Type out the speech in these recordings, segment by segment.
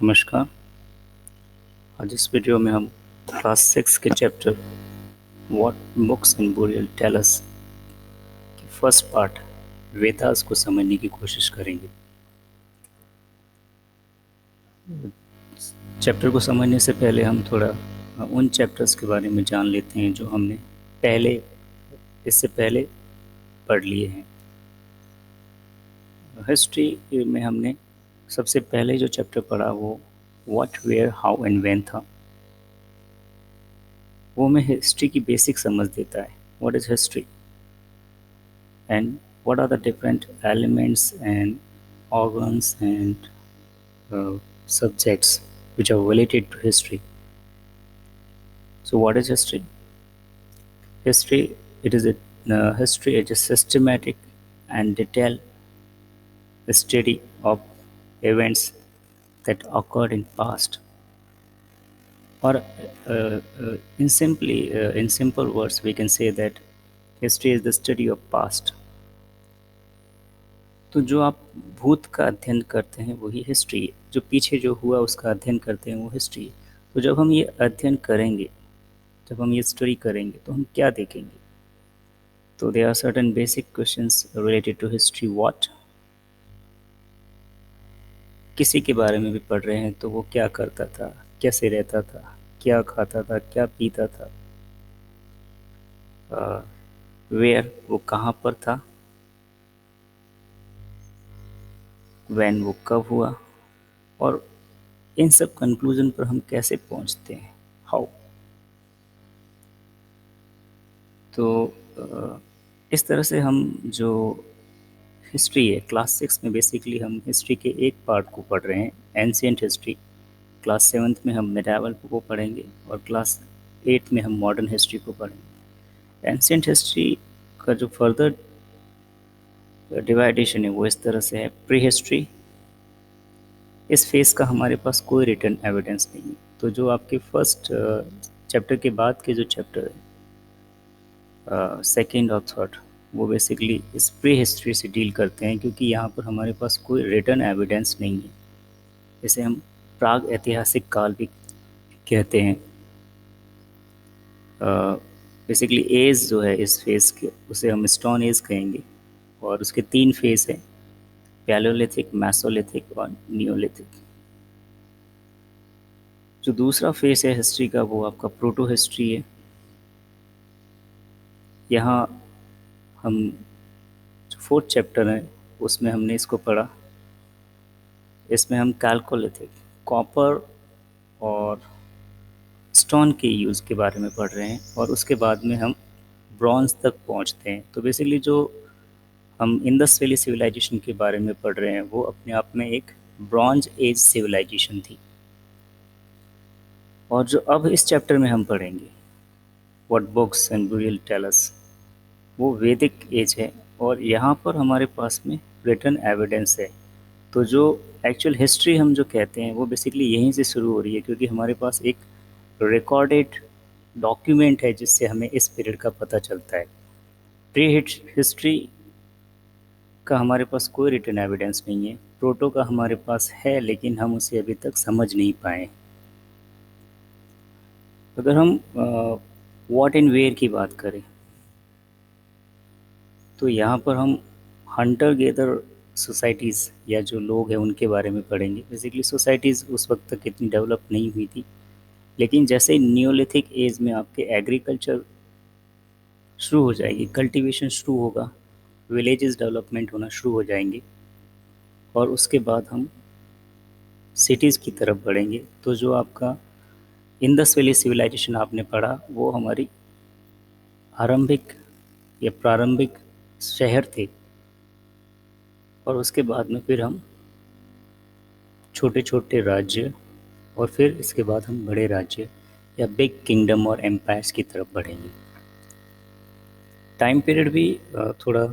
नमस्कार। आज इस वीडियो में हम क्लास 6 के chapter what books in burial tell us की फर्स्ट पार्ट वेदास को समझने की कोशिश करेंगे। चैप्टर को समझने से पहले हम थोड़ा उन चैप्टर्स के बारे में जान लेते हैं जो हमने पहले इससे पहले पढ़ लिए हैं। हिस्ट्री में हमने सबसे पहले जो चैप्टर पढ़ा वो what where how and when था। वो हमें हिस्ट्री की बेसिक समझ देता है। What is history and what are the different elements and organs and subjects which are related to history. So what is history? History, it is a history is a systematic and detailed study of events that occurred in past. Or in simple words, we can say that history is the study of past. तो जो आप भूत का अध्ययन करते हैं वही history है, जो पीछे जो हुआ उसका अध्ययन करते हैं वो हिस्ट्री है। तो जब हम ये अध्ययन करेंगे, जब हम ये स्टडी करेंगे तो हम क्या देखेंगे? तो there are certain basic questions related to history. What, किसी के बारे में भी पढ़ रहे हैं तो वो क्या करता था, कैसे रहता था, क्या खाता था, क्या पीता था। वेयर, वो कहाँ पर था। व्हेन, वो कब हुआ। और इन सब कंक्लूजन पर हम कैसे पहुंचते हैं। हाउ। तो इस तरह से हम जो हिस्ट्री है क्लास 6 में बेसिकली हम हिस्ट्री के एक पार्ट को पढ़ रहे हैं, एंशिएंट हिस्ट्री। क्लास 7th में हम मेडावल को पढ़ेंगे और क्लास 8 में हम मॉडर्न हिस्ट्री को पढ़ेंगे। एंशिएंट हिस्ट्री का जो फर्दर डिवाइडेशन है वो इस तरह से है। प्री हिस्ट्री, इस फेस का हमारे पास कोई रिटर्न एविडेंस नहीं है। तो जो आपके फर्स्ट चैप्टर के बाद के जो चैप्टर है सेकेंड और थर्ड, वो बेसिकली इस प्री हिस्ट्री से डील करते हैं, क्योंकि यहाँ पर हमारे पास कोई रिटर्न एविडेंस नहीं है। इसे हम प्राग ऐतिहासिक काल भी कहते हैं। बेसिकली एज जो है इस फेस के, उसे हम स्टोन एज कहेंगे। और उसके 3 फेस हैं, पैलियोलिथिक, मेसोलिथिक और नियोलिथिक। जो दूसरा फेस है हिस्ट्री का वो आपका प्रोटो हिस्ट्री है। यहाँ हम जो फोर्थ चैप्टर है उसमें हमने इसको पढ़ा। इसमें हम कैल्कोलिथिक, कॉपर और स्टोन के यूज़ के बारे में पढ़ रहे हैं, और उसके बाद में हम ब्रॉन्ज तक पहुंचते हैं। तो बेसिकली जो हम इंडस वैली सिविलाइजेशन के बारे में पढ़ रहे हैं वो अपने आप में एक ब्रॉन्ज एज सिविलाइजेशन थी। और जो अब इस चैप्टर में हम पढ़ेंगे, what books and burial tell us, वो वैदिक एज है। और यहाँ पर हमारे पास में रिटन एविडेंस है। तो जो एक्चुअल हिस्ट्री हम जो कहते हैं वो बेसिकली यहीं से शुरू हो रही है, क्योंकि हमारे पास एक रिकॉर्डेड डॉक्यूमेंट है जिससे हमें इस पीरियड का पता चलता है। प्री हिस्ट्री का हमारे पास कोई रिटन एविडेंस नहीं है। प्रोटो का हमारे पास है लेकिन हम उसे अभी तक समझ नहीं पाए। अगर हम व्हाट एंड वेयर की बात करें तो यहाँ पर हम हंटर गेदर सोसाइटीज़ या जो लोग हैं उनके बारे में पढ़ेंगे। बेसिकली सोसाइटीज़ उस वक्त तक इतनी डेवलप नहीं हुई थी, लेकिन जैसे नियोलिथिक एज में आपके एग्रीकल्चर शुरू हो जाएगी, कल्टीवेशन शुरू होगा, विलेजेस डेवलपमेंट होना शुरू हो जाएंगे, और उसके बाद हम सिटीज़ की तरफ बढ़ेंगे। तो जो आपका इंडस वैली सिविलाइजेशन आपने पढ़ा वो हमारी आरंभिक या प्रारंभिक शहर थे, और उसके बाद में फिर हम छोटे छोटे राज्य, और फिर इसके बाद हम बड़े राज्य या बिग किंगडम और एम्पायर्स की तरफ बढ़ेंगे। टाइम पीरियड भी थोड़ा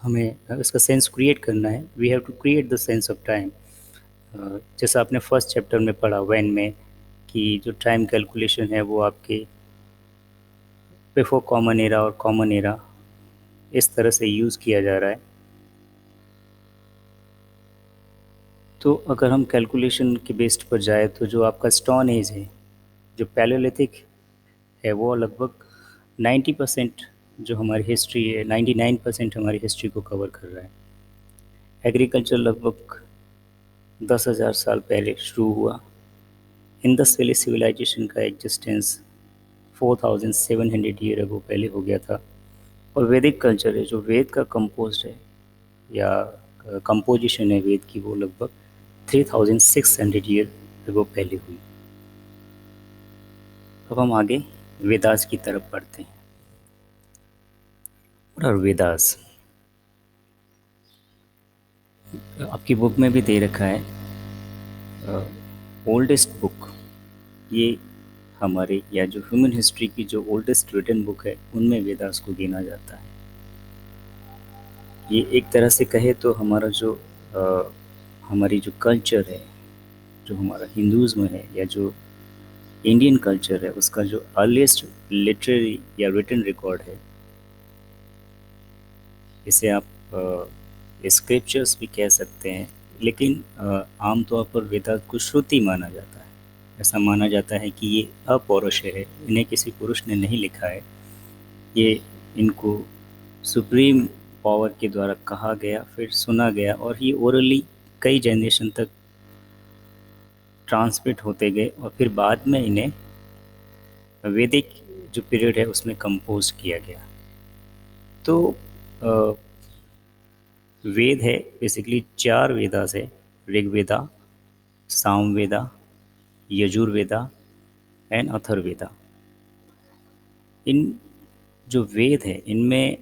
हमें इसका सेंस क्रिएट करना है। We have to create the sense of time. जैसा आपने फर्स्ट चैप्टर में पढ़ा वैन में, कि जो टाइम कैलकुलेशन है वो आपके बिफोर कॉमन एरा और कॉमन एरा इस तरह से यूज़ किया जा रहा है। तो अगर हम कैलकुलेशन के बेस्ड पर जाए तो जो आपका स्टोन एज है, जो पैलियोलिथिक है, वो लगभग 90% जो हमारी हिस्ट्री है, 99% हमारी हिस्ट्री को कवर कर रहा है। एग्रीकल्चर लगभग 10,000 साल पहले शुरू हुआ। इंडस वैली सिविलाइजेशन का एग्जिस्टेंस 4,700 ईयर अगो पहले हो गया था। और वैदिक कल्चर है, जो वेद का कंपोज्ड है या कंपोजिशन है वेद की, वो लगभग 3,600 ईयर अगो पहले हुई। अब हम आगे वेदास की तरफ बढ़ते हैं। और वेदास आपकी बुक में भी दे रखा है, ओल्डेस्ट बुक। ये हमारे या जो ह्यूमन हिस्ट्री की जो ओल्डेस्ट रिटन बुक है, उनमें वेदास को गिना जाता है। ये एक तरह से कहे तो हमारा जो हमारी जो कल्चर है, जो हमारा हिंदुज़्म है या जो इंडियन कल्चर है, उसका जो अर्लीस्ट लिटरेरी या रिटन रिकॉर्ड है, इसे आप स्क्रिप्चर्स भी कह सकते हैं। लेकिन आमतौर पर वेदास को श्रुति माना जाता है। ऐसा माना जाता है कि ये अपौरुष है, इन्हें किसी पुरुष ने नहीं लिखा है। ये इनको सुप्रीम पावर के द्वारा कहा गया, फिर सुना गया, और ये ओरली कई जनरेशन तक ट्रांसमिट होते गए, और फिर बाद में इन्हें वैदिक जो पीरियड है उसमें कंपोज किया गया। तो वेद है बेसिकली 4 वेदास है: ऋग्वेदा, सामवेदा, यजुर्वेदा एंड अथर्ववेदा। इन जो वेद है, इनमें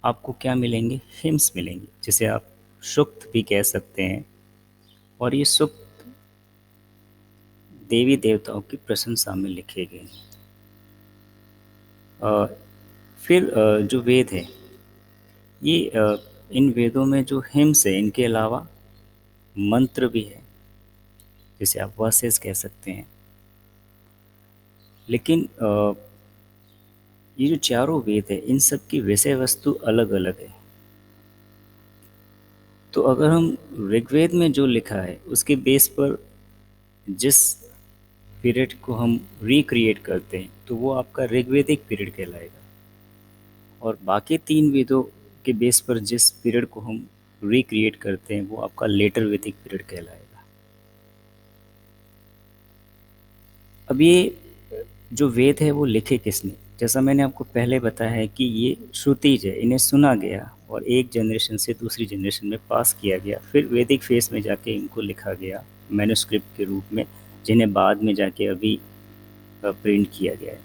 आपको क्या मिलेंगे? हिम्स मिलेंगे, जिसे आप सूक्त भी कह सकते हैं। और ये सूक्त देवी देवताओं की प्रशंसा में लिखे गए हैं। फिर जो वेद है, ये इन वेदों में जो हिम्स है, इनके अलावा मंत्र भी है, जिसे आप वर्सेस कह सकते हैं। लेकिन ये जो चारों वेद है, इन सब की विषय वस्तु अलग अलग है। तो अगर हम ऋग्वेद में जो लिखा है उसके बेस पर जिस पीरियड को हम रिक्रिएट करते हैं, तो वो आपका ऋग्वेदिक पीरियड कहलाएगा। और बाकी 3 वेदों के बेस पर जिस पीरियड को हम रिक्रिएट करते हैं, वो आपका लेटर वैदिक पीरियड कहलाएगा। अब ये जो वेद है वो लिखे किसने? जैसा मैंने आपको पहले बताया है कि ये श्रुतिज है, इन्हें सुना गया और एक जनरेशन से दूसरी जनरेशन में पास किया गया, फिर वैदिक फेस में जाके इनको लिखा गया मैन्युस्क्रिप्ट के रूप में, जिन्हें बाद में जाके अभी प्रिंट किया गया है।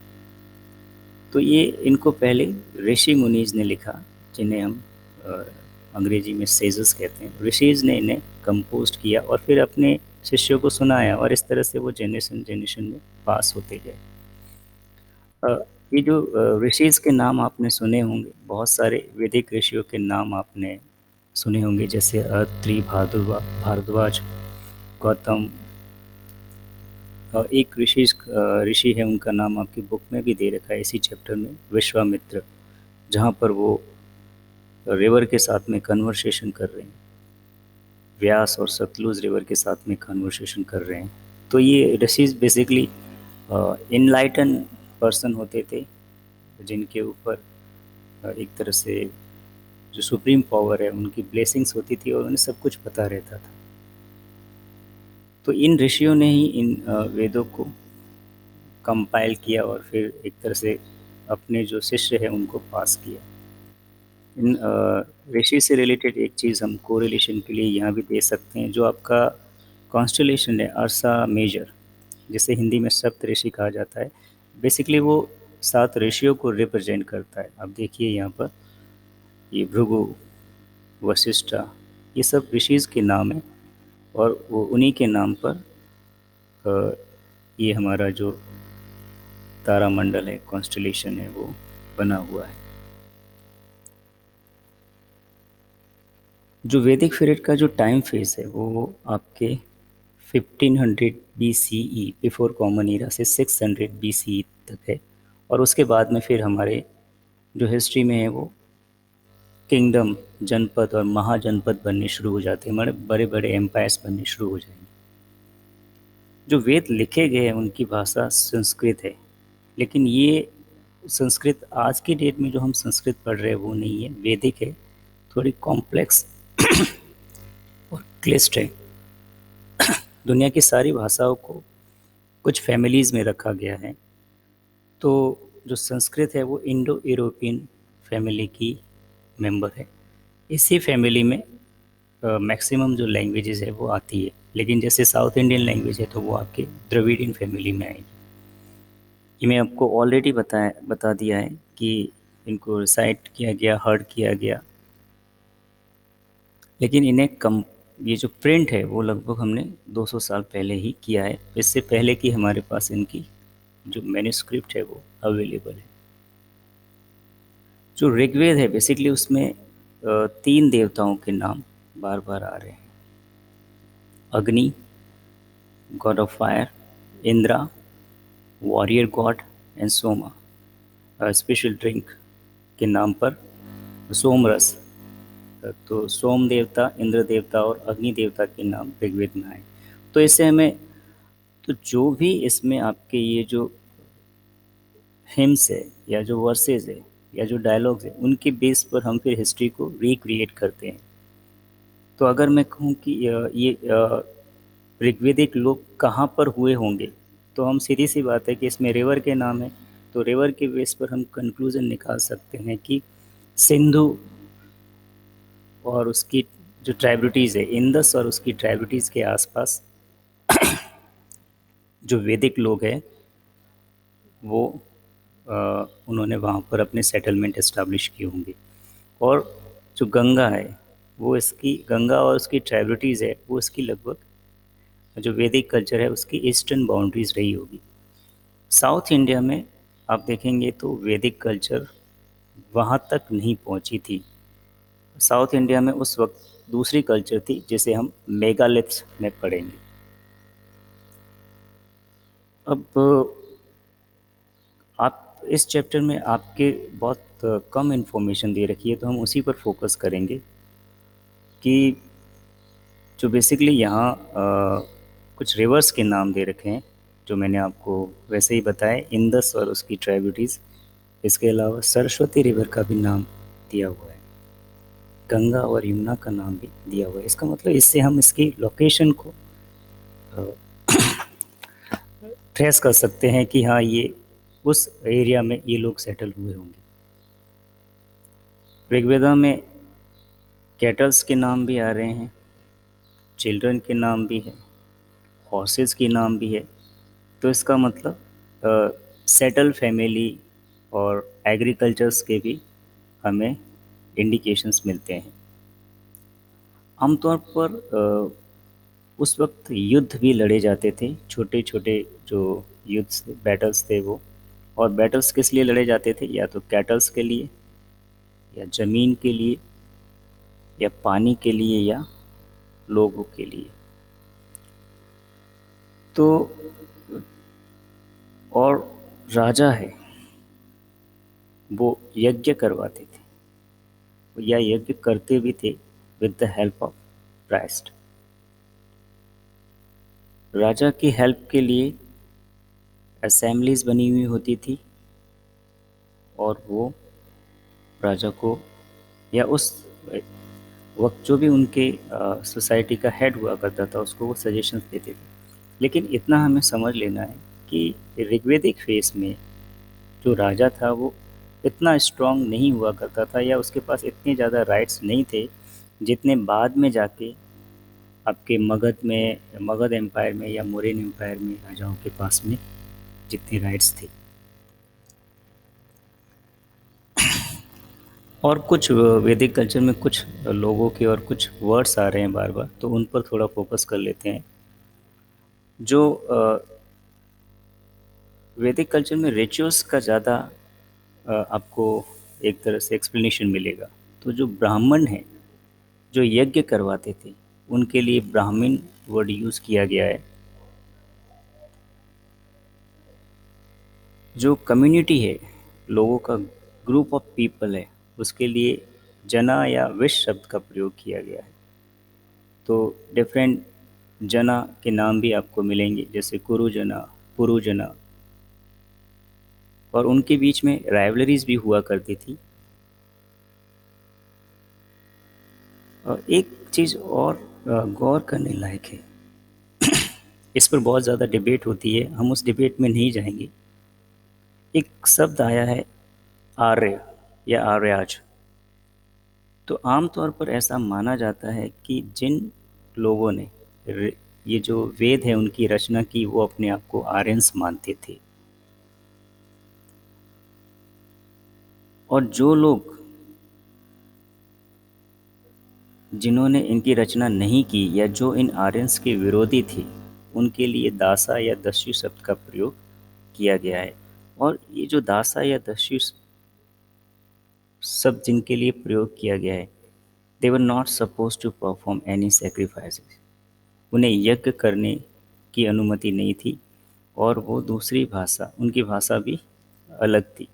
तो ये इनको पहले ऋषि मुनीज ने लिखा, जिन्हें हम अंग्रेजी में सेजेस कहते हैं। ऋषिज ने इन्हें कंपोज किया और फिर अपने शिष्यों को सुनाया, और इस तरह से वो जनरेशन जनरेशन में पास होते गए। ये जो ऋषिज के नाम आपने सुने होंगे, बहुत सारे वैदिक ऋषियों के नाम आपने सुने होंगे, जैसे अत्रि, भारद्वाज, गौतम। एक ऋषि है, उनका नाम आपकी बुक में भी दे रखा है इसी चैप्टर में, विश्वामित्र, जहाँ पर वो रिवर के साथ में कन्वर्सेशन कर रहे हैं, व्यास और सतलुज रिवर के साथ में कन्वर्सेशन कर रहे हैं। तो ये ऋषिज बेसिकली इनलाइटन पर्सन होते थे, जिनके ऊपर एक तरह से जो सुप्रीम पावर है उनकी ब्लेसिंग्स होती थी, और उन्हें सब कुछ पता रहता था। तो इन ऋषियों ने ही इन वेदों को कंपाइल किया और फिर एक तरह से अपने जो शिष्य है उनको पास किया। इन ऋषि से रिलेटेड एक चीज़ हम कोरिलेशन के लिए यहाँ भी दे सकते हैं। जो आपका कॉन्स्टलेशन है अर्सा मेजर, जिसे हिंदी में सप्त ऋषि कहा जाता है, बेसिकली वो 7 ऋषियों को रिप्रेजेंट करता है। आप देखिए यहाँ पर ये भृगु, वशिष्ठा, ये सब ऋषिज के नाम हैं, और वो उन्हीं के नाम पर ये हमारा जो तारामंडल है, कॉन्स्टलेशन है, वो बना हुआ है। जो वैदिक पीरियड का जो टाइम फेज है, वो आपके 1500 BCE, बिफोर कॉमन ईरा, से 600 BCE तक है। और उसके बाद में फिर हमारे जो हिस्ट्री में है वो किंगडम, जनपद और महाजनपद बनने शुरू हो जाते हैं, हमारे बड़े बड़े एम्पायर्स बनने शुरू हो जाएंगे। जो वेद लिखे गए हैं उनकी भाषा संस्कृत है, लेकिन ये संस्कृत आज की डेट में जो हम संस्कृत पढ़ रहे हैं वो नहीं है, वैदिक है, थोड़ी कॉम्प्लेक्स और क्लिष्ट है। दुनिया की सारी भाषाओं को कुछ फैमिलीज़ में रखा गया है। तो जो संस्कृत है वो इंडो यूरोपियन फैमिली की मेंबर है। इसी फैमिली में मैक्सिमम जो लैंग्वेजेस है वो आती है, लेकिन जैसे साउथ इंडियन लैंग्वेज है तो वो आपके द्रविडियन फैमिली में आएगी। ये मैं आपको ऑलरेडी बता दिया है कि इनको रिसाइट किया गया, हर्ड किया गया, लेकिन इन्हें कम, ये जो प्रिंट है वो लगभग हमने 200 साल पहले ही किया है, इससे पहले कि हमारे पास इनकी जो मैन्युस्क्रिप्ट है वो अवेलेबल है। जो ऋग्वेद है बेसिकली उसमें 3 देवताओं के नाम बार बार आ रहे हैं: अग्नि, God of fire, Indira, warrior God, and Soma, special drink के नाम पर सोमरस। तो सोम देवता, इंद्र देवता और अग्नि देवता के नाम ऋग्वेद में आए। तो इससे हमें, तो जो भी इसमें आपके ये जो हिम्स है या जो वर्सेस है या जो डायलॉग्स है उनके बेस पर हम फिर हिस्ट्री को रिक्रिएट करते हैं। तो अगर मैं कहूँ कि ये ऋग्वेदिक लोग कहाँ पर हुए होंगे, तो हम सीधी सी बात है कि इसमें रिवर के नाम है, तो रिवर के बेस पर हम कंक्लूजन निकाल सकते हैं कि सिंधु और उसकी जो ट्राइब्यूटीज़ है, इंदस और उसकी ट्राइब्यूटीज़ के आसपास जो वैदिक लोग हैं वो उन्होंने वहाँ पर अपने सेटलमेंट इस्टेब्लिश किए होंगे। और जो गंगा है वो इसकी, गंगा और उसकी ट्राइब्यूटीज़ है वो इसकी लगभग, जो वैदिक कल्चर है उसकी ईस्टर्न बाउंड्रीज रही होगी। साउथ इंडिया में आप देखेंगे तो वैदिक कल्चर वहाँ तक नहीं पहुँची थी। साउथ इंडिया में उस वक्त दूसरी कल्चर थी जिसे हम मेगालिथ्स में पढ़ेंगे। अब आप इस चैप्टर में आपके बहुत कम इन्फॉर्मेशन दे रखी है, तो हम उसी पर फोकस करेंगे कि जो बेसिकली यहाँ कुछ रिवर्स के नाम दे रखे हैं जो मैंने आपको वैसे ही बताया, इंदस और उसकी ट्राइब्यूटीज़। इसके अलावा सरस्वती रिवर का भी नाम दिया हुआ है, गंगा और यमुना का नाम भी दिया हुआ है। इसका मतलब इससे हम इसकी लोकेशन को ट्रेस कर सकते हैं कि हाँ ये उस एरिया में ये लोग सेटल हुए होंगे। ऋग्वेदा में कैटल्स के नाम भी आ रहे हैं, चिल्ड्रन के नाम भी है, हॉर्सेस के नाम भी है। तो इसका मतलब सेटल फैमिली और एग्रीकल्चर्स के भी हमें इंडिकेशंस मिलते हैं। आमतौर पर उस वक्त युद्ध भी लड़े जाते थे, छोटे छोटे जो युद्ध थे, बैटल्स थे वो। और बैटल्स किस लिए लड़े जाते थे? या तो कैटल्स के लिए, या ज़मीन के लिए, या पानी के लिए, या लोगों के लिए। तो और राजा है वो यज्ञ करवाते थे या यज्ञ करते भी थे with the help of Christ. राजा की हेल्प के लिए असेंबलीज बनी हुई होती थी और वो राजा को या उस वक्त जो भी उनके सोसाइटी का हेड हुआ करता था उसको वो सजेशंस देते थे। लेकिन इतना हमें समझ लेना है कि ऋग्वेदिक फेस में जो राजा था वो इतना स्ट्रांग नहीं हुआ करता था या उसके पास इतने ज़्यादा राइट्स नहीं थे जितने बाद में जाके आपके मगध एम्पायर में या मोरियन एम्पायर में राजाओं के पास में जितने राइट्स थे। और कुछ वैदिक कल्चर में कुछ लोगों के और कुछ वर्ड्स आ रहे हैं बार बार, तो उन पर थोड़ा फोकस कर लेते हैं। जो वैदिक कल्चर में रिचुअल्स का ज़्यादा आपको एक तरह से एक्सप्लेनेशन मिलेगा। तो जो ब्राह्मण हैं जो यज्ञ करवाते थे उनके लिए ब्राह्मण वर्ड यूज़ किया गया है। जो कम्युनिटी है, लोगों का ग्रुप ऑफ पीपल है, उसके लिए जना या विष शब्द का प्रयोग किया गया है। तो डिफरेंट जना के नाम भी आपको मिलेंगे, जैसे कुरुजना, पुरुजना, और उनके बीच में राइवलरीज भी हुआ करती थी। और एक चीज़ और गौर करने लायक है, इस पर बहुत ज़्यादा डिबेट होती है, हम उस डिबेट में नहीं जाएंगे। एक शब्द आया है आर्य या आर्याज। तो आमतौर पर ऐसा माना जाता है कि जिन लोगों ने ये जो वेद है उनकी रचना की, वो अपने आप को आर्यंस मानते थे। और जो लोग, जिन्होंने इनकी रचना नहीं की या जो इन आर्यंस के विरोधी थे, उनके लिए दासा या दस्यु शब्द का प्रयोग किया गया है। और ये जो दासा या दस्यु शब्द जिनके लिए प्रयोग किया गया है, they were not supposed to perform any sacrifices. उन्हें यज्ञ करने की अनुमति नहीं थी, और वो दूसरी भाषा, उनकी भाषा भी अलग थी।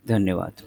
धन्यवाद।